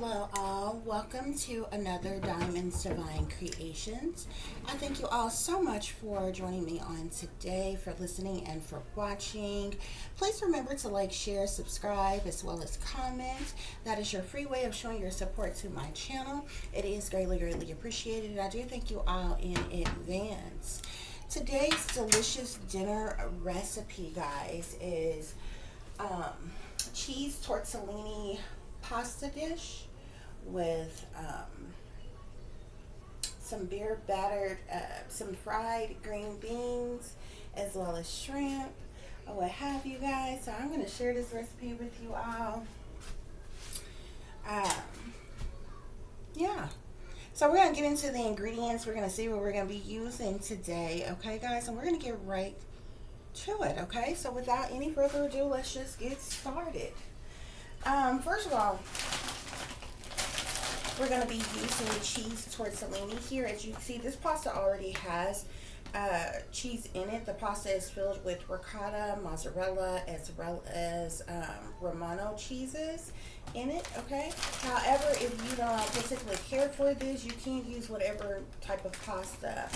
Hello all, welcome to another Diamonds Divine Creations. I thank you all so much for joining me on today, for listening and for watching. Please remember to like, share, subscribe, as well as comment. That is your free way of showing your support to my channel. It is greatly appreciated. I do thank you all in advance. Today's delicious dinner recipe, guys, is cheese tortellini pasta dish with some beer battered, some fried green beans, as well as shrimp, or what have you guys. So I'm going to share this recipe with you all. Yeah. So we're going to get into the ingredients. We're going to see what we're going to be using today. Okay, guys? And we're going to get right to it. Okay? So without any further ado, let's just get started. First of all, we're going to be using cheese tortellini here. As you can see, this pasta already has cheese in it. The pasta is filled with ricotta, mozzarella, as well as Romano cheeses in it, okay? However, if you don't particularly care for this, you can use whatever type of pasta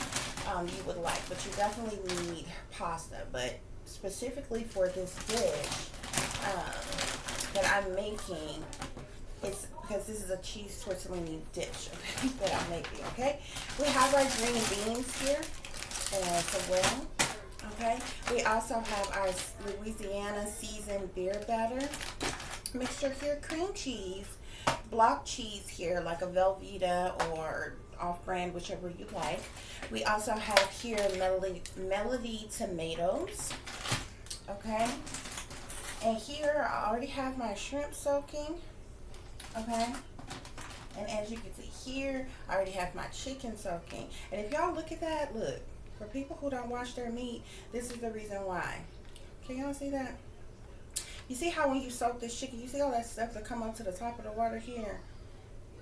you would like, but you definitely need pasta. But specifically for this dish that I'm making, it's because this is a cheese tortellini dish, okay, that I'm making, okay? We have our green beans here as well, okay? We also have our Louisiana seasoned beer batter mixture here, cream cheese, block cheese here, like a Velveeta or off-brand, whichever you like. We also have here Melody tomatoes, okay? And here I already have my shrimp soaking, okay? And as you can see here, I already have my chicken soaking. And if y'all look at that, look, for people who don't wash their meat, this is the reason why. Can y'all see that? You see how when you soak this chicken, you see all that stuff that come up to the top of the water here?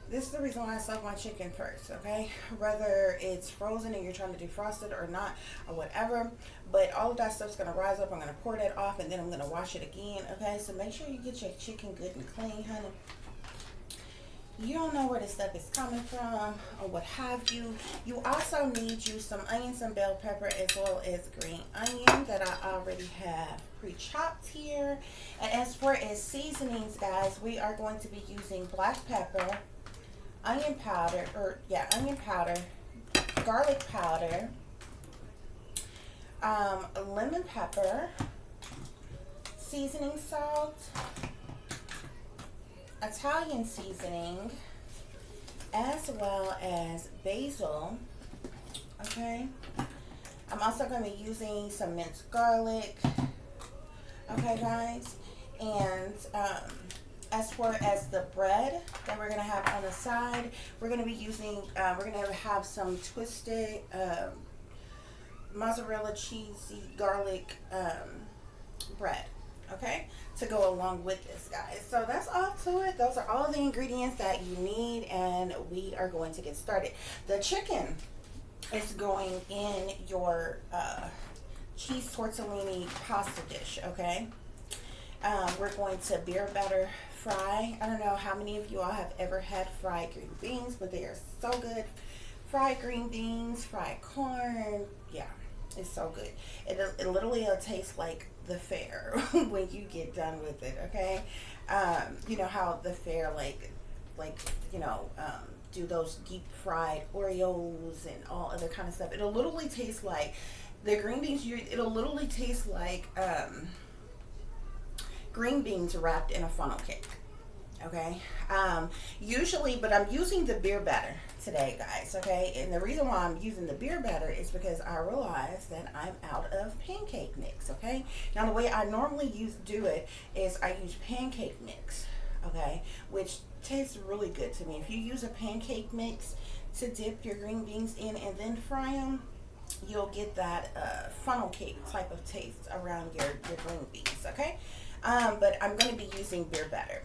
This is the reason why I soak my chicken first, okay? Whether it's frozen and you're trying to defrost it or not, or whatever. But all of that stuff's going to rise up. I'm going to pour that off, and then I'm going to wash it again, okay? So make sure you get your chicken good and clean, honey. You don't know where this stuff is coming from or what have you. You also need you some onion, some bell pepper, as well as green onion that I already have pre-chopped here. And as far as seasonings, guys, we are going to be using black pepper, onion powder, garlic powder, lemon pepper, seasoning salt, Italian seasoning, as well as basil, okay? I'm also going to be using some minced garlic, okay, guys? And as far as the bread that we're going to have on the side, we're going to be using, we're going to have some twisted mozzarella cheesy garlic bread, okay, to go along with this, guys. So that's all to it. Those are all the ingredients that you need, and we are going to get started. The chicken is going in your cheese tortellini pasta dish, okay? We're going to beer batter fry. I don't know how many of you all have ever had fried green beans, but they are so good. Fried green beans, fried corn, yeah, it's so good. It literally will taste like the fair when you get done with it, okay? You know how the fair, like you know, do those deep fried Oreos and all other kind of stuff. It'll literally taste like the green beans. It'll literally taste like green beans wrapped in a funnel cake, okay? Usually, but I'm using the beer batter today, guys, okay? And the reason why I'm using the beer batter is because I realized that I'm out of pancake mix, okay? Now, the way I normally do it is I use pancake mix, okay, which tastes really good to me. If you use a pancake mix to dip your green beans in and then fry them, you'll get that funnel cake type of taste around your green beans, okay? But I'm going to be using beer batter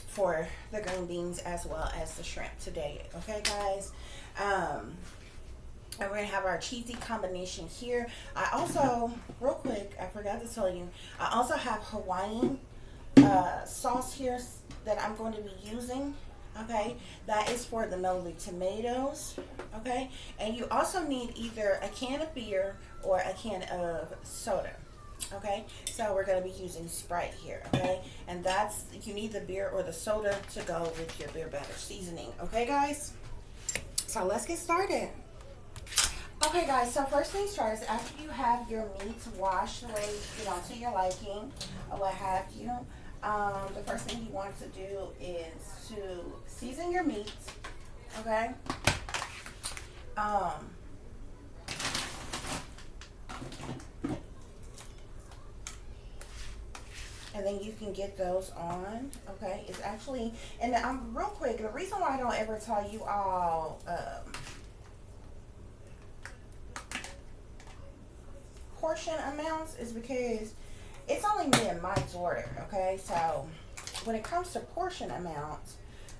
for the green beans as well as the shrimp today, okay, guys? And we're going to have our cheesy combination here. I also, real quick, I forgot to tell you, I also have Hawaiian sauce here that I'm going to be using. Okay, that is for the melody tomatoes. Okay, and you also need either a can of beer or a can of soda. Okay, so we're going to be using Sprite here. Okay, and that's, you need the beer or the soda to go with your beer batter seasoning. Okay, guys, so let's get started. Okay, guys, so first things first, after you have your meats washed the way, to your liking, or what have you, the first thing you want to do is to season your meats, okay? And then you can get those on, okay? It's actually, and real quick, the reason why I don't ever tell you all, portion amounts is because it's only me and my daughter, okay? So when it comes to portion amounts,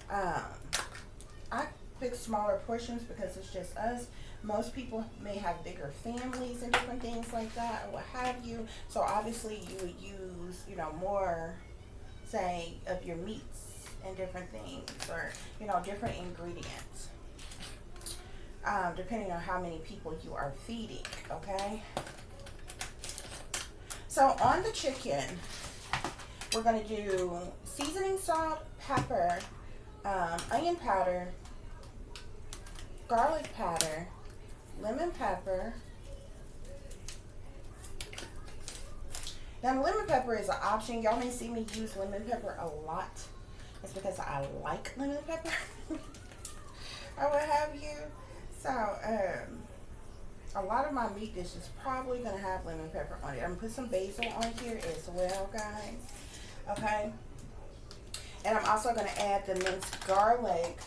I pick smaller portions because it's just us. Most people may have bigger families and different things like that, or what have you. So obviously you would use, more, say, of your meats and different things, or, different ingredients, depending on how many people you are feeding, okay? So on the chicken, we're going to do seasoning salt, pepper, onion powder, garlic powder, lemon pepper. Now the lemon pepper is an option. Y'all may see me use lemon pepper a lot. It's because I like lemon pepper or what have you. So, a lot of my meat dishes probably going to have lemon pepper on it. I'm going to put some basil on here as well, guys. Okay. And I'm also going to add the minced garlic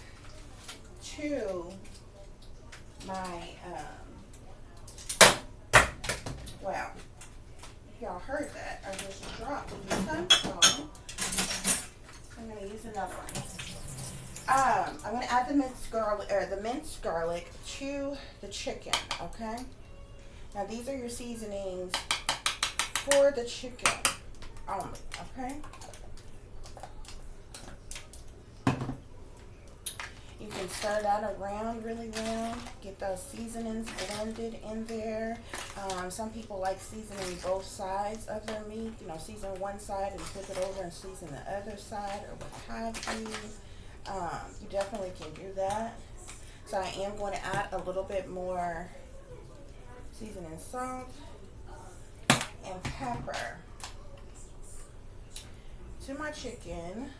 to my, well, y'all heard that. I just dropped some, so I'm going to use another one. I'm going to add the minced garlic to the chicken, okay? Now these are your seasonings for the chicken only, okay? You can stir that around really well. Get those seasonings blended in there. Some people like seasoning both sides of their meat. Season one side and flip it over and season the other side, or what have you. You definitely can do that. So I am going to add a little bit more seasoning salt and pepper to my chicken.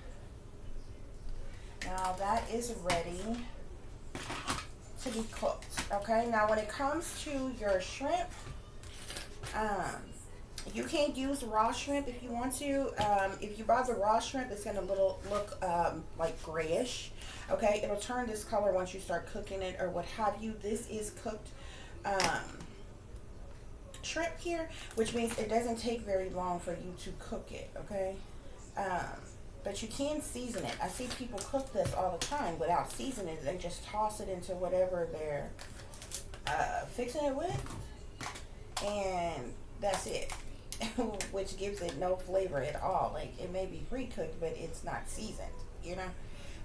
Now that is ready to be cooked. Okay, now when it comes to your shrimp, you can use raw shrimp if you want to. If you buy the raw shrimp, it's going to look like grayish. Okay, it'll turn this color once you start cooking it or what have you. This is cooked shrimp here, which means it doesn't take very long for you to cook it. Okay, but you can season it. I see people cook this all the time without seasoning it. They just toss it into whatever they're fixing it with, and that's it. Which gives it no flavor at all. Like, it may be pre-cooked, but it's not seasoned,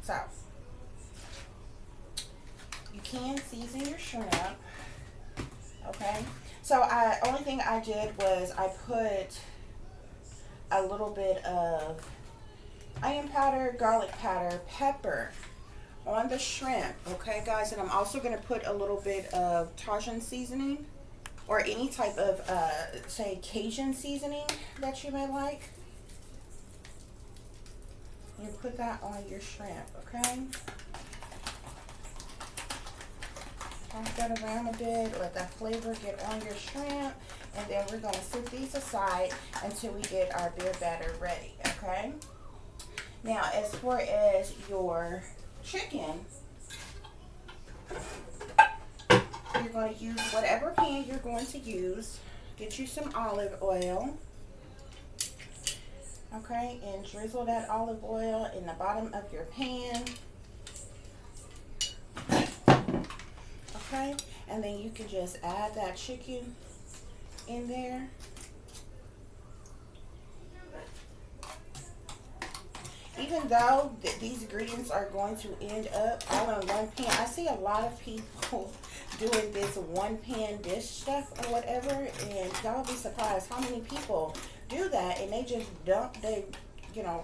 So you can season your shrimp, okay? So only thing I did was I put a little bit of onion powder, garlic powder, pepper on the shrimp, okay, guys? And I'm also going to put a little bit of Tajin seasoning, or any type of, say, Cajun seasoning that you may like. You put that on your shrimp, okay? Toss that around a bit, let that flavor get on your shrimp, and then we're going to set these aside until we get our beer batter ready, okay? Now, as far as your chicken, you're going to use whatever pan you're going to use. Get you some olive oil. Okay, and drizzle that olive oil in the bottom of your pan. Okay, and then you can just add that chicken in there. even though these ingredients are going to end up all in one pan, I see a lot of people doing this one pan dish stuff or whatever, and y'all be surprised how many people do that, and they just dump they, you know,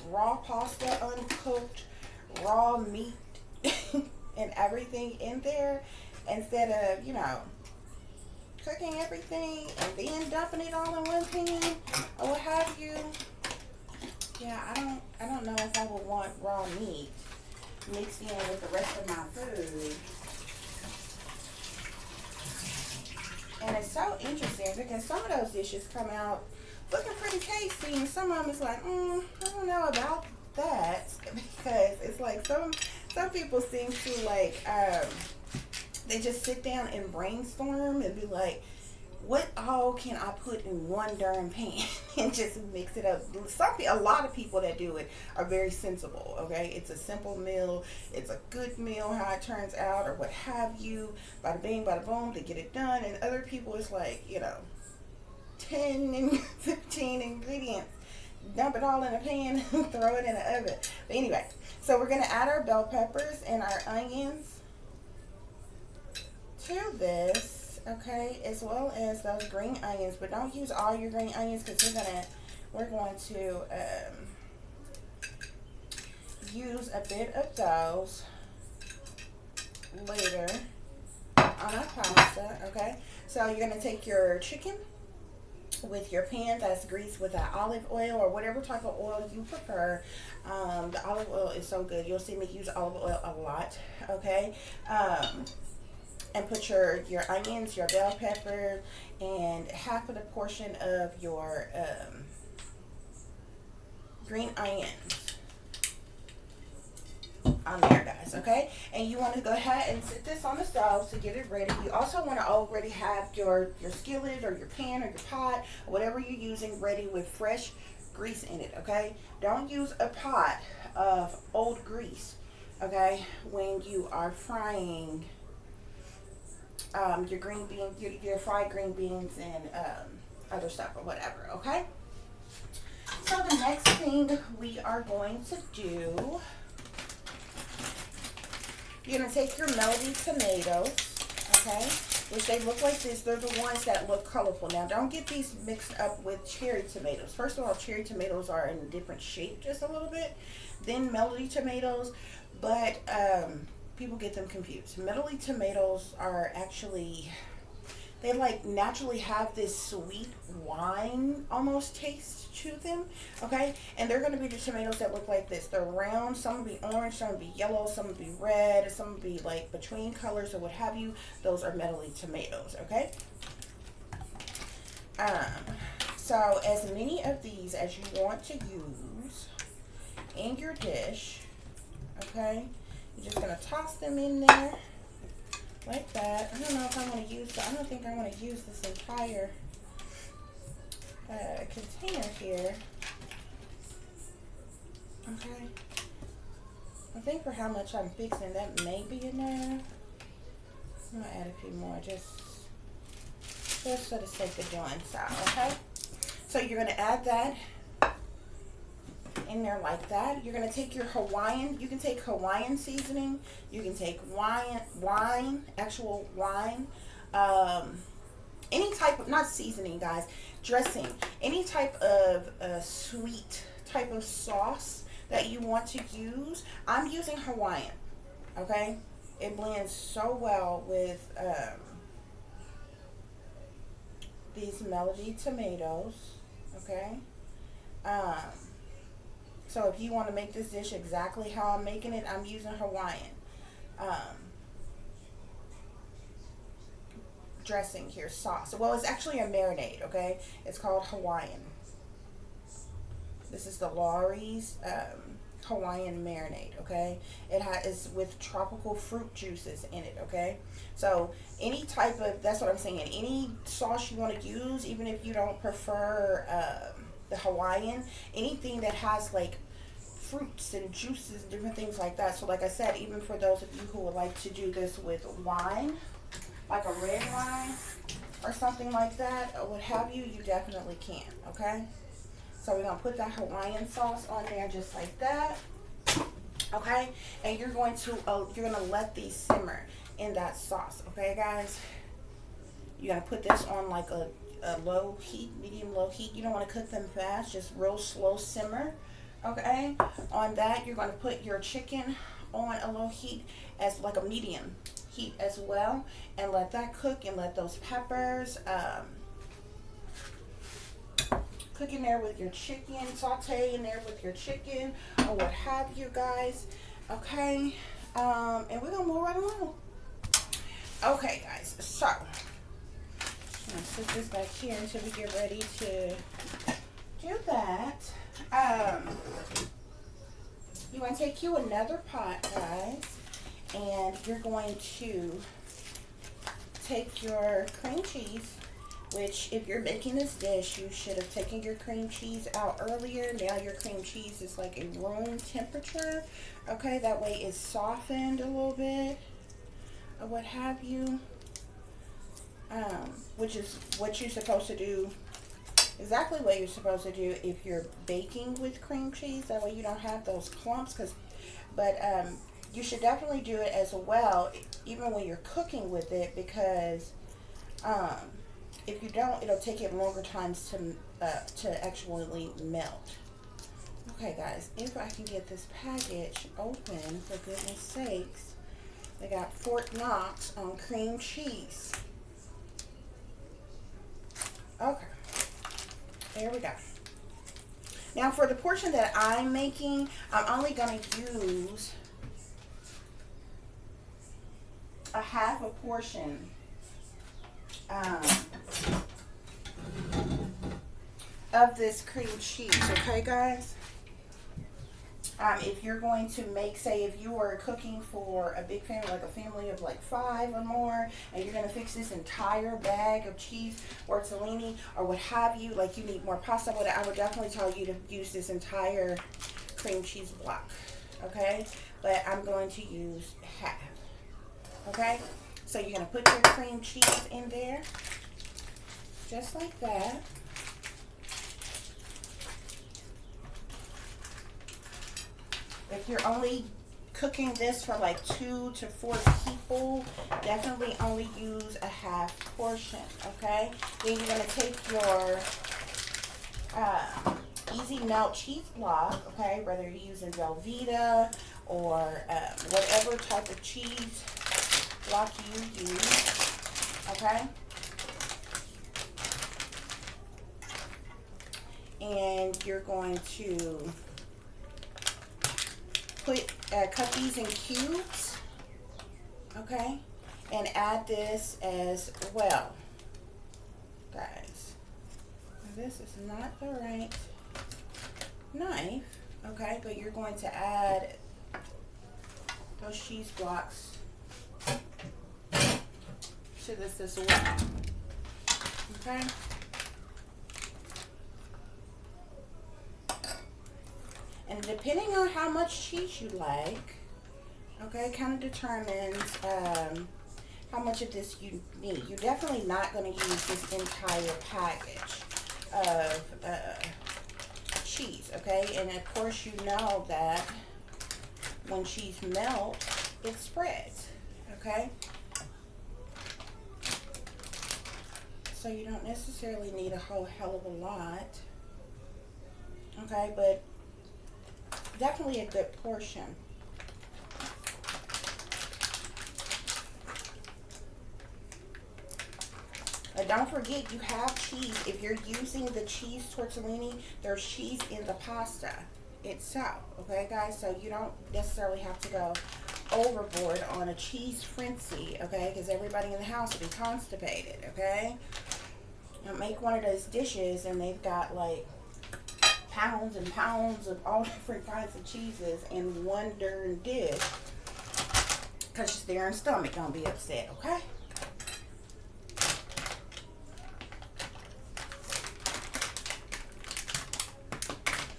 raw pasta, uncooked, raw meat, and everything in there instead of, you know, cooking everything and then dumping it all in one pan or what have you. Yeah, I don't know if I would want raw meat mixed in with the rest of my food. And it's so interesting because some of those dishes come out looking pretty tasty, and some of them is like, I don't know about that, because it's like some people seem to like they just sit down and brainstorm and be like, what all can I put in one darn pan and just mix it up. A lot of people that do it are very sensible, okay? It's a simple meal. It's a good meal, how it turns out, or what have you. Bada bing, bada boom, to get it done. And other people, it's like, you know, 10 and 15 ingredients. Dump it all in a pan and throw it in the oven. But anyway, so we're going to add our bell peppers and our onions to this, okay, as well as those green onions. But don't use all your green onions, because we're going to use a bit of those later on our pasta, okay? So you're going to take your chicken with your pan that's greased with that olive oil or whatever type of oil you prefer. The olive oil is so good. You'll see me use olive oil a lot, okay? And put your onions, your bell pepper, and half of the portion of your green onions on there, guys, okay? And you want to go ahead and sit this on the stove to get it ready. You also want to already have your skillet or your pan or your pot, or whatever you're using, ready with fresh grease in it, okay? Don't use a pot of old grease, okay, when you are frying your green beans, your fried green beans, and other stuff or whatever, okay? So the next thing we are going to do, you're going to take your melody tomatoes, okay, which they look like this. They're the ones that look colorful. Now, don't get these mixed up with cherry tomatoes. First of all, cherry tomatoes are in a different shape just a little bit than melody tomatoes, but people get them confused. Melody tomatoes are actually, they like naturally have this sweet wine almost taste to them, okay? And they're going to be the tomatoes that look like this. They're round. Some will be orange, some will be yellow, some will be red, some will be like between colors or what have you. Those are melody tomatoes, okay? So as many of these as you want to use in your dish, okay? You're just going to toss them in there like that. I don't know if I want to use, I don't think I want to use this entire container here. Okay. I think for how much I'm fixing, that may be enough. I'm going to add a few more just for the sake of doing so, okay? So you're going to add that in there like that. You're going to take your Hawaiian, you can take Hawaiian seasoning, you can take wine, actual wine, any type of, not seasoning guys, dressing, any type of sweet type of sauce that you want to use. I'm using Hawaiian, okay? It blends so well with these melody tomatoes, okay? So if you want to make this dish exactly how I'm making it, I'm using Hawaiian dressing here, sauce. Well, it's actually a marinade, okay? It's called Hawaiian. This is the Lawry's Hawaiian marinade, okay? It's with tropical fruit juices in it, okay? So any type of, that's what I'm saying, any sauce you want to use, even if you don't prefer the Hawaiian, anything that has like fruits and juices and different things like that. So like I said, even for those of you who would like to do this with wine, like a red wine or something like that, or what have you, you definitely can, okay? So we're gonna put that Hawaiian sauce on there just like that. Okay, and you're gonna let these simmer in that sauce. Okay, guys, you're gonna put this on like a low heat, medium low heat. You don't want to cook them fast, just real slow simmer. Okay, on that you're gonna put your chicken on a low heat as like a medium heat as well, and let that cook and let those peppers cook in there with your chicken, saute in there with your chicken or what have you guys. Okay, and we're gonna move right along. Okay, guys, so I'm gonna put this back here until we get ready to do that. You want to take you another pot, guys, and you're going to take your cream cheese, which if you're making this dish, you should have taken your cream cheese out earlier. Now your cream cheese is like a room temperature. Okay, that way it's softened a little bit or what have you. Which is what you're supposed to do, exactly what you're supposed to do if you're baking with cream cheese. That way you don't have those clumps. But you should definitely do it as well, even when you're cooking with it, because if you don't, it'll take it longer times to actually melt. Okay, guys, if I can get this package open, for goodness sakes. They got Fort Knox on cream cheese. Okay, there we go. Now for the portion that I'm making, I'm only going to use a half a portion of this cream cheese. Okay, guys? If you're going to make, say, if you are cooking for a big family, like a family of like 5 or more, and you're going to fix this entire bag of cheese or tortellini or what have you, like you need more pasta, I would definitely tell you to use this entire cream cheese block. Okay? But I'm going to use half. Okay? So you're going to put your cream cheese in there, just like that. If you're only cooking this for like 2 to 4 people, definitely only use a half portion, okay? Then you're going to take your easy melt cheese block, okay? Whether you're using Velveeta or whatever type of cheese block you use, okay? And you're going to cut these in cubes, okay, and add this as well, guys. Now, this is not the right knife, okay, but you're going to add those cheese blocks to this as well, okay. And depending on how much cheese you like, okay, kind of determines how much of this you need. You're definitely not going to use this entire package of cheese, okay? And of course you know that when cheese melts, it spreads, okay? So you don't necessarily need a whole hell of a lot, okay? But definitely a good portion. But don't forget, you have cheese. If you're using the cheese tortellini, there's cheese in the pasta itself. Okay, guys? So you don't necessarily have to go overboard on a cheese frenzy, okay? Because everybody in the house will be constipated, okay? Now make one of those dishes and they've got like pounds and pounds of all different kinds of cheeses in one darn dish, because their stomach gonna be upset, okay?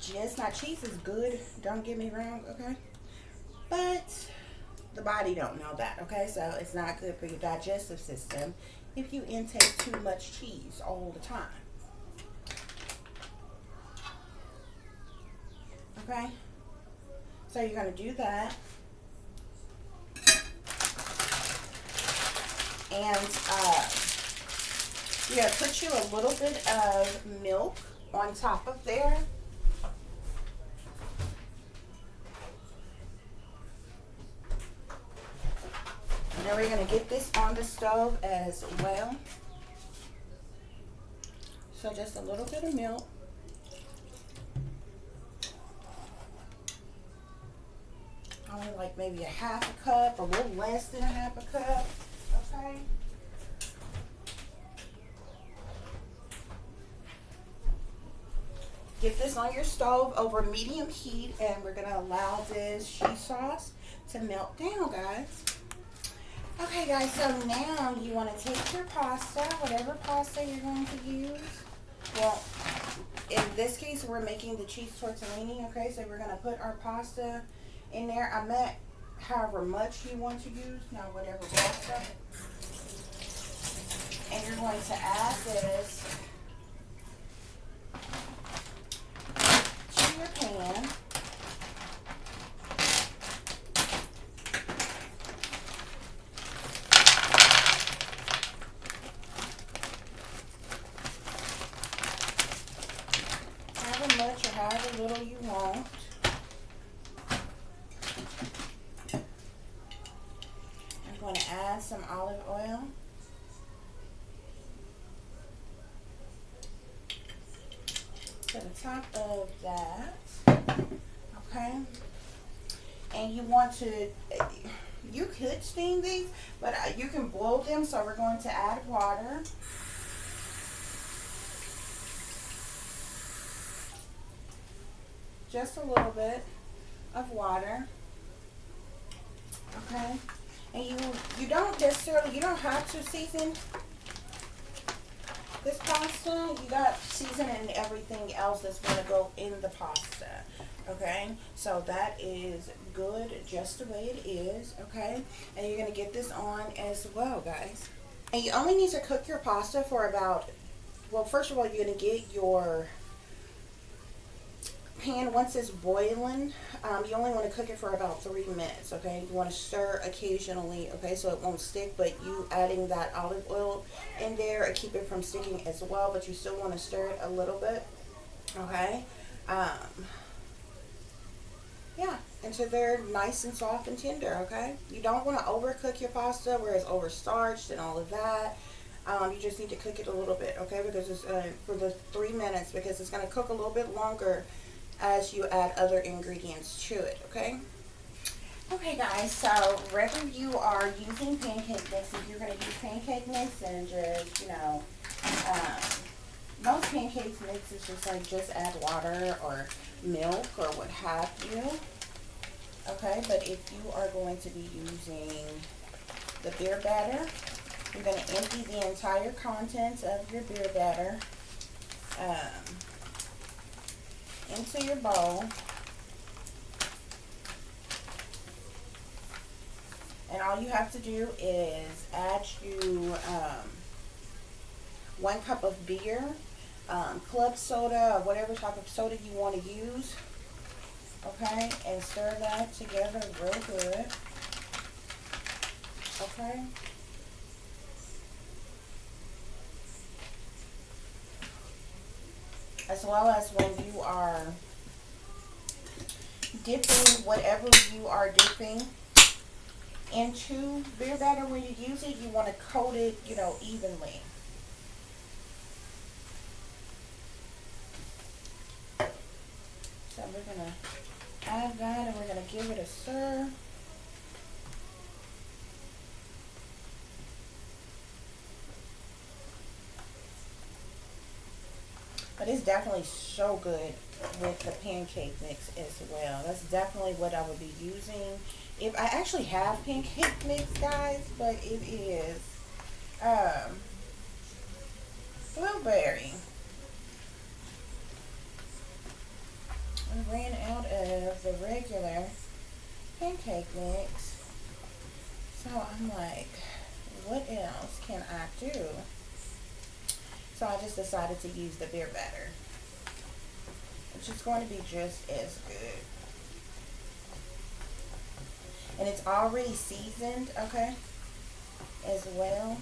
Just not, cheese is good, don't get me wrong, okay? But the body don't know that, okay? So it's not good for your digestive system if you intake too much cheese all the time. Okay? So you're going to do that. And you're going to put you a little bit of milk on top of there. And then we're going to get this on the stove as well. So just a little bit of milk. Only like maybe a half a cup, a little less than a half a cup. Okay. Get this on your stove over medium heat, and we're going to allow this cheese sauce to melt down, guys. Okay, guys, so now you want to take your pasta, whatever pasta you're going to use. Well, in this case, we're making the cheese tortellini, okay? So we're going to put our pasta in there. I meant however much you want to use, now whatever pasta. And you're going to add this to your pan. However much or however little you want. I'm going to add some olive oil. To the top of that, okay? And you want to, you could steam these, but you can boil them, so we're going to add water. Just a little bit of water, okay? And you don't necessarily, you don't have to season this pasta. You got seasoning and everything else that's going to go in the pasta, okay? So that is good just the way it is, okay? And you're going to get this on as well, guys. And you only need to cook your pasta for about, well, first of all, you're going to get your pan, once it's boiling, you only want to cook it for about 3 minutes, okay? You want to stir occasionally, okay, so it won't stick, but you adding that olive oil in there will keep it from sticking as well, but you still want to stir it a little bit, okay? Yeah, until they're nice and soft and tender, okay? You don't want to overcook your pasta where it's overstarched and all of that. You just need to cook it a little bit, okay, because it's for the 3 minutes, because it's going to cook a little bit longer as you add other ingredients to it, okay? Okay, guys, so whether you are using pancake mix, if you're going to use pancake mix and just, you know, most pancake mix is just like just add water or milk or what have you, okay? But if you are going to be using the beer batter, you're going to empty the entire contents of your beer batter into your bowl, and all you have to do is add you 1 cup of beer, club soda, or whatever type of soda you want to use, okay, and stir that together real good, okay. As well as when you are dipping whatever you are dipping into beer batter, when you use it, you want to coat it, you know, evenly. So we're going to add that, and we're going to give it a stir. But it's definitely so good with the pancake mix as well. That's definitely what I would be using. If I actually have pancake mix, guys, but it is blueberry. I ran out of the regular pancake mix. So I'm like, what else can I do? So I just decided to use the beer batter. which is going to be just as good. And it's already seasoned, okay, as well.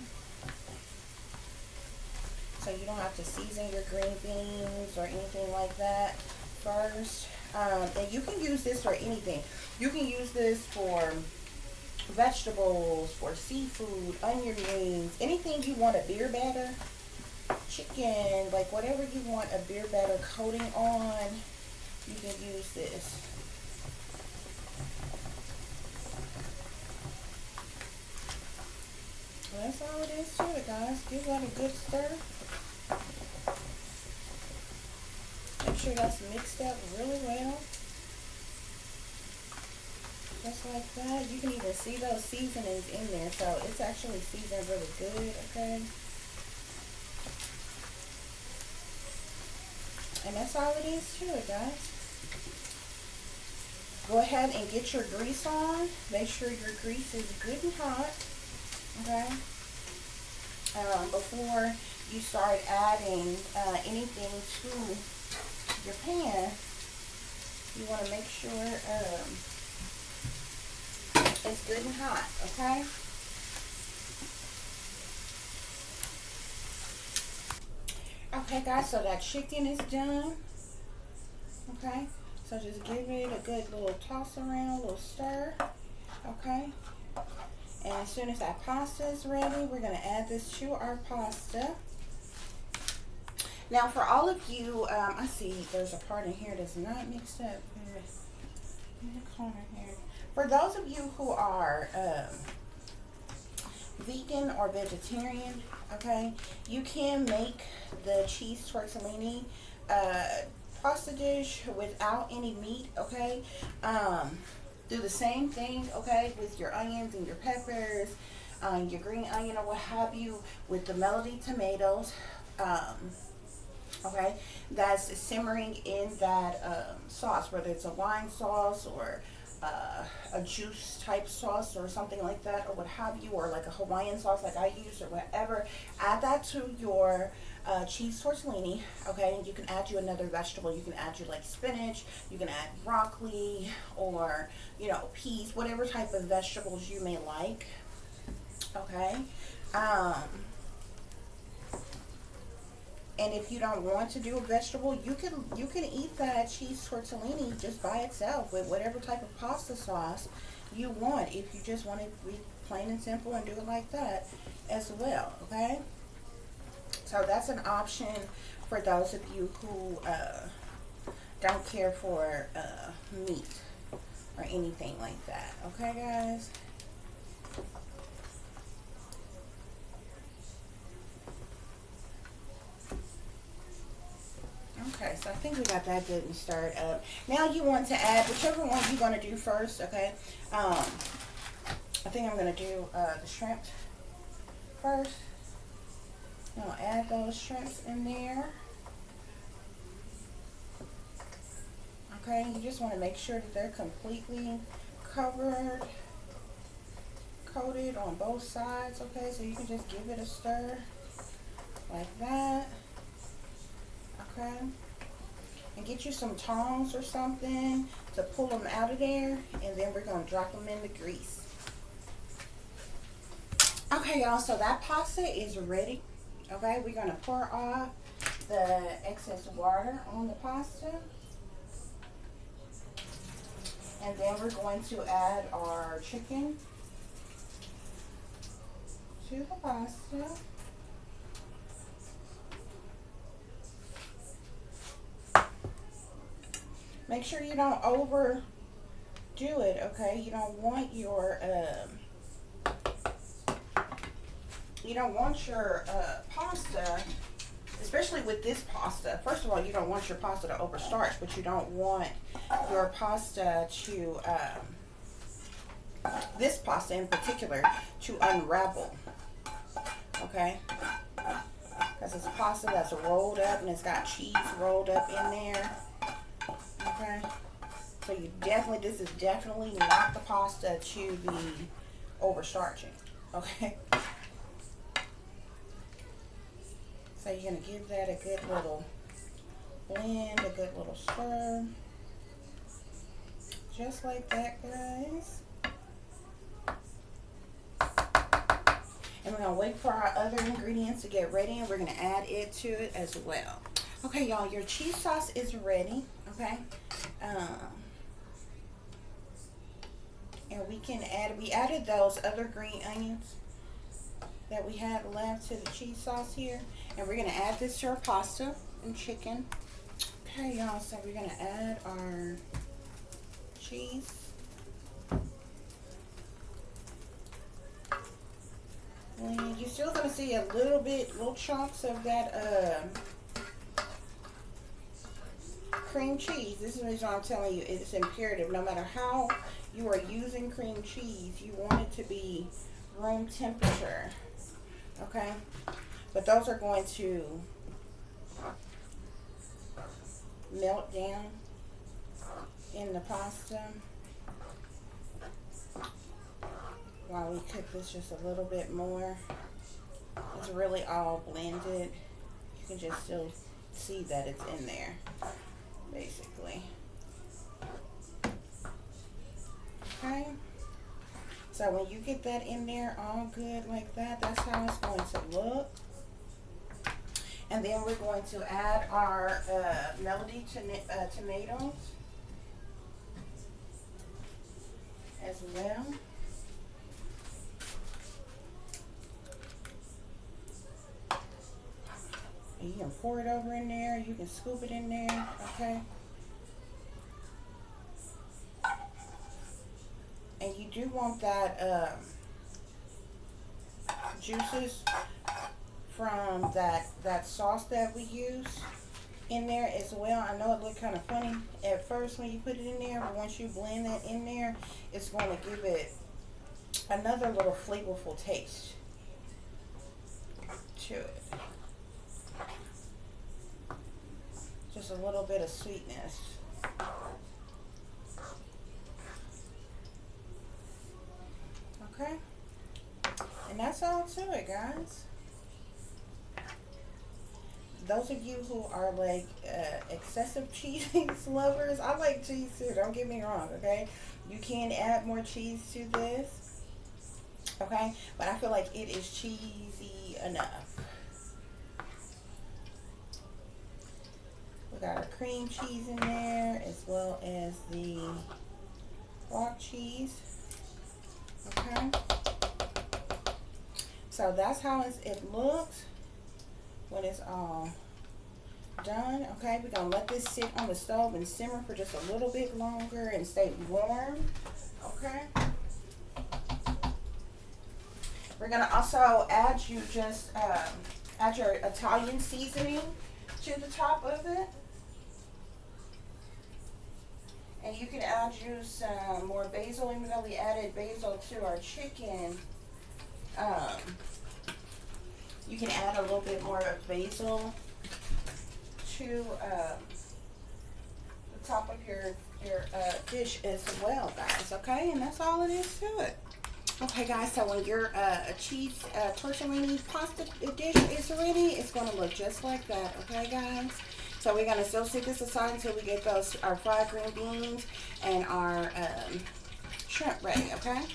So you don't have to season your green beans or anything like that first. And you can use this for anything. You can use this for vegetables, for seafood, onion rings, anything you want a beer batter, chicken, like whatever you want a beer batter coating on, you can use this. Well, that's all it is to it, guys. Give that a good stir. Make sure that's mixed up really well. Just like that. You can even see those seasonings in there. So it's actually seasoned really good, okay? And that's all it is to it, guys. Go ahead and get your grease on. Make sure your grease is good and hot, okay? Before you start adding anything to your pan, you want to make sure it's good and hot, okay? Okay, guys, so that chicken is done, okay? So just give it a good little toss around, a little stir, okay? And as soon as that pasta is ready, we're going to add this to our pasta. Now, for all of you, I see there's a part in here that's not mixed up. In the corner here. For those of you who are vegan or vegetarian, okay, you can make the cheese tortellini pasta dish without any meat, okay? Do the same thing, okay, with your onions and your peppers, your green onion or what have you, with the melody tomatoes, okay, that's simmering in that sauce, whether it's a wine sauce or a juice type sauce or something like that, or what have you, or like a Hawaiian sauce like I use or whatever. Add that to your cheese tortellini, okay? And you can add you another vegetable. You can add you like spinach, you can add broccoli, or you know, peas, whatever type of vegetables you may like, okay? And if you don't want to do a vegetable, you can eat that cheese tortellini just by itself with whatever type of pasta sauce you want. If you just want to be plain and simple and do it like that as well, okay? So that's an option for those of you who don't care for meat or anything like that, okay, guys? Okay, so I think we got that good and stirred up. Now you want to add whichever one you're going to do first, okay? I think I'm going to do the shrimp first. I'll add those shrimps in there. Okay, you just want to make sure that they're completely covered, coated on both sides, okay? So you can just give it a stir like that. Okay, and get you some tongs or something to pull them out of there, and then we're going to drop them in the grease. Okay, y'all, so that pasta is ready. Okay, we're going to pour off the excess water on the pasta, and then we're going to add our chicken to the pasta. Make sure you don't overdo it, okay? You don't want your pasta, especially with this pasta. First of all, you don't want your pasta to overstarch, but you don't want your pasta to this pasta in particular to unravel, okay? Because it's pasta that's rolled up and it's got cheese rolled up in there. Okay, so this is definitely not the pasta to be overstarching, okay? So you're going to give that a good little blend, a good little stir. Just like that, guys. And we're going to wait for our other ingredients to get ready, and we're going to add it to it as well. Okay, y'all, your cheese sauce is ready, okay? And we added those other green onions that we had left to the cheese sauce here. And we're going to add this to our pasta and chicken. Okay, y'all, so we're going to add our cheese. And you're still going to see a little chunks of that cream cheese. This is what I'm telling you. It's imperative. No matter how you are using cream cheese, you want it to be room temperature. Okay? But those are going to melt down in the pasta while we cook this just a little bit more. It's really all blended. You can just still see that it's in there, basically. Okay, so when you get that in there all good like that, that's how it's going to look. And then we're going to add our melody tomatoes as well. And you can pour it over in there. You can scoop it in there, okay? And you do want that juices from that sauce that we use in there as well. I know it looked kind of funny at first when you put it in there, but once you blend that in there, it's going to give it another little flavorful taste to it. Just a little bit of sweetness. Okay, and that's all to it, guys. Those of you who are like excessive cheese lovers, I like cheese too, don't get me wrong, okay? You can add more cheese to this, okay? But I feel like it is cheesy enough. We got our cream cheese in there as well as the block cheese. Okay, so that's how it looks when it's all done. Okay, we're gonna let this sit on the stove and simmer for just a little bit longer and stay warm. Okay, we're gonna also add add your Italian seasoning to the top of it. And you can add some more basil, even though we added basil to our chicken. You can add a little bit more of basil to the top of your dish as well, guys. Okay, and that's all it is to it. Okay, guys. So when your cheese tortellini pasta dish is ready, it's going to look just like that. Okay, guys. So we're gonna still set this aside until we get our fried green beans and our shrimp ready, okay?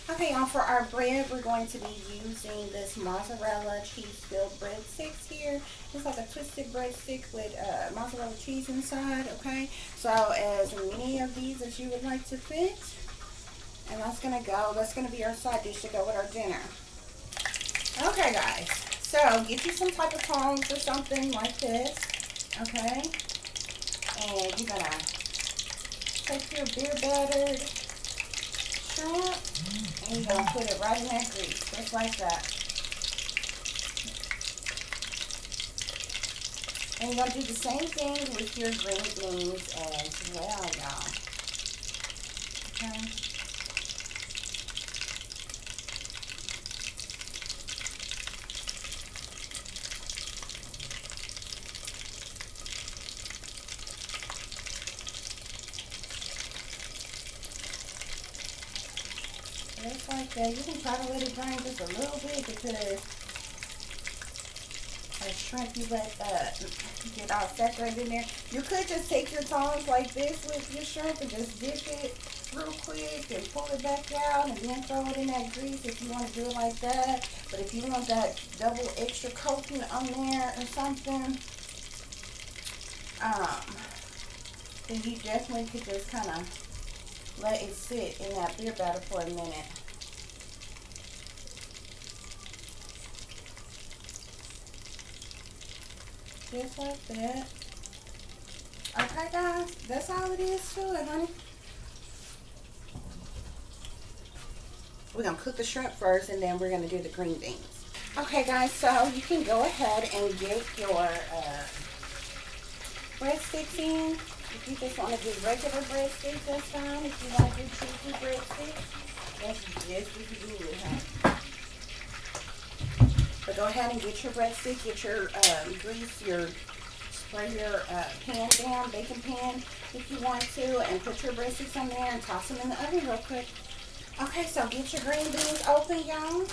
Okay, y'all, for our bread, we're going to be using this mozzarella cheese-filled breadsticks here. It's like a twisted breadstick with mozzarella cheese inside, okay? So as many of these as you would like to fit. And that's gonna be our side dish to go with our dinner. Okay, guys, so get you some type of tongs or something like this. Okay, and you're gonna take your beer battered shrimp and you're gonna put it right in that grease, just like that. And you're gonna do the same thing with your green beans as well, y'all. Okay. Just like that. You can try to let it drain just a little bit because shrimp you let get all saturated in there. You could just take your tongs like this with your shrimp and just dip it real quick and pull it back out and then throw it in that grease if you want to do it like that. But if you want that double extra coating on there or something, then you definitely could just kind of let it sit in that beer batter for a minute. Just like that. Okay, guys, that's all it is to it, honey. We're going to cook the shrimp first, and then we're going to do the green beans. Okay, guys, so you can go ahead and get your breadsticks in. If you just want to do regular breadsticks, that's fine. If you want to do cheesy breadsticks, that's just as good, huh? But go ahead and get your breadstick, get your grease, spray your pan down, baking pan if you want to, and put your breadsticks on there and toss them in the oven real quick. Okay, so get your green beans open, y'all.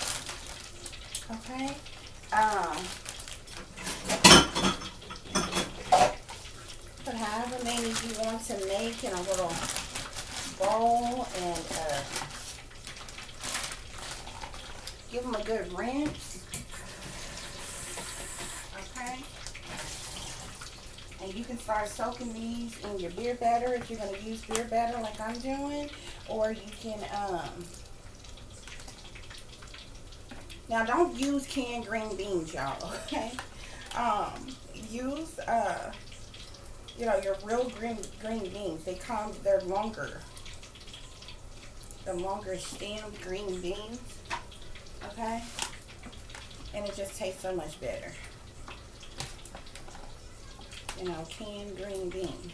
Okay. Put however many you want to make in a little bowl and give them a good rinse. Okay. And you can start soaking these in your beer batter if you're going to use beer batter like I'm doing. Or you can, now don't use canned green beans, y'all, okay? Use, you know, your real green beans. They're longer. The longer stemmed green beans, okay? And it just tastes so much better. You know, canned green beans.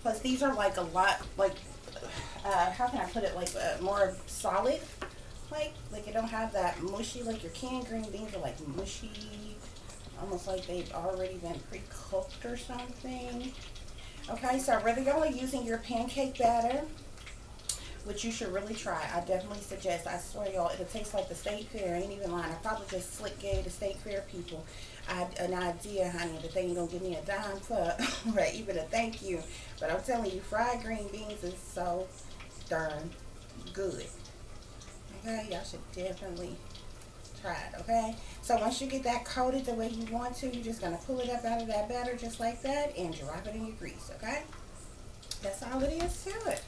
Plus, these are like a lot, like, how can I put it, like, more solid. Like it don't have that mushy, like your canned green beans are like mushy, almost like they've already been pre-cooked or something. Okay, so whether y'all are using your pancake batter, which you should really try, I definitely suggest. I swear, y'all, it'll taste like the State Fair. I ain't even lying. I probably just slick gave the State Fair people an idea, honey, that they ain't gonna give me a dime for, or even a thank you. But I'm telling you, fried green beans is so darn good. Okay, y'all should definitely try it. Okay, so once you get that coated the way you want to, you're just gonna pull it up out of that batter just like that and drop it in your grease. Okay, that's all it is to it.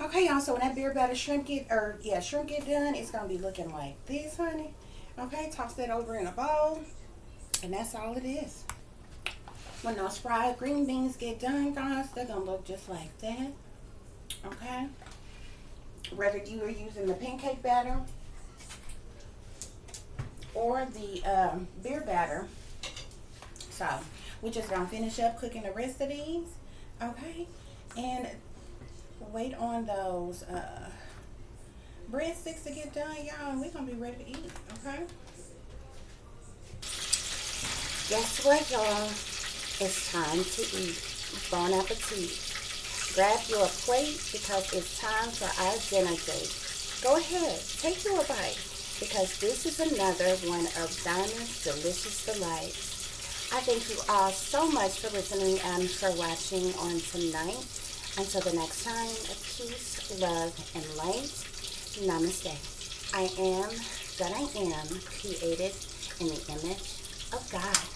Okay, y'all, so when that beer batter shrimp get done, it's gonna be looking like this, honey. Okay, toss that over in a bowl, and that's all it is. When those fried green beans get done, guys, they're gonna look just like that. Okay, whether you are using the pancake batter or the beer batter. So we're just gonna finish up cooking the rest of these. Okay, and wait on those breadsticks to get done, y'all, and we're gonna be ready to eat. Okay, guess what, y'all, it's time to eat. Bon appetit. Grab your plate because it's time for our dinner date. Go ahead, take your bite, because this is another one of Dinah's delicious delights. I thank you all so much for listening and for watching on tonight. Until the next time, peace, love, and light. Namaste. I am that I am, created in the image of God.